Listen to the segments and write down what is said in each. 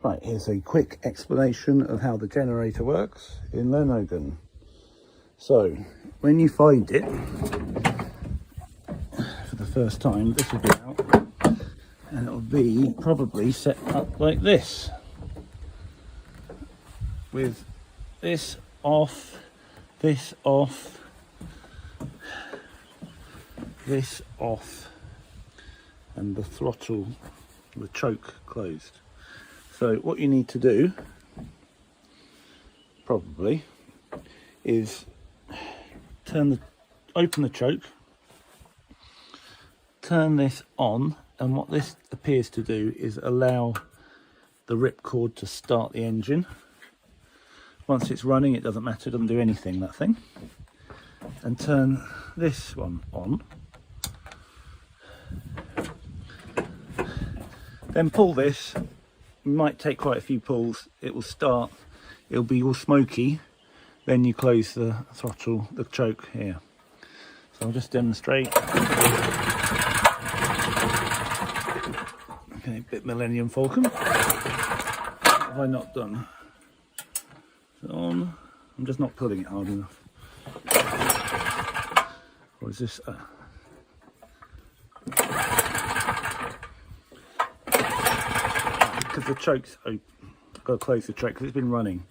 Right, here's a quick explanation of how the generator works in Llanogan. So, when you find it for the first time, this will be out, and it'll be probably set up like this, with this off, this off, this off, and the throttle, the choke closed. So what you need to do, probably, is open the choke, turn this on, and what this appears to do is allow the ripcord to start the engine. Once it's running, it doesn't matter, it doesn't do anything, that thing. And turn this one on. Then pull this. It might take quite a few pulls. It will start, it'll be all smoky. Then you close the throttle, the choke here. So I'll just demonstrate. Okay, bit Millennium Falcon. What have I not done? Is it on? I'm just not pulling it hard enough. Or is this? Because the choke's open. I've got to close the choke because it's been running.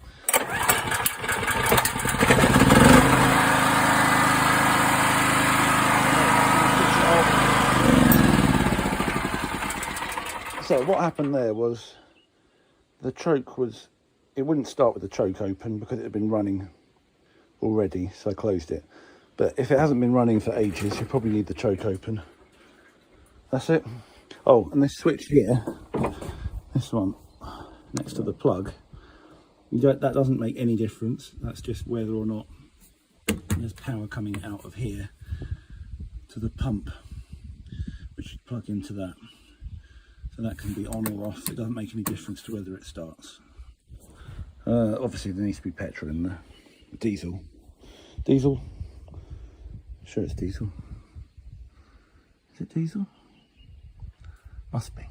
So what happened there was the choke was, it wouldn't start with the choke open because it had been running already, so I closed it. But if it hasn't been running for ages, you probably need the choke open. That's it. Oh, and this switch here, this one next to the plug, that doesn't make any difference. That's just whether or not there's power coming out of here to the pump, which you plug into that. So that can be on or off. It doesn't make any difference to whether it starts. Obviously there needs to be petrol in there. Diesel. Diesel? Sure it's diesel. Is it diesel? Must be.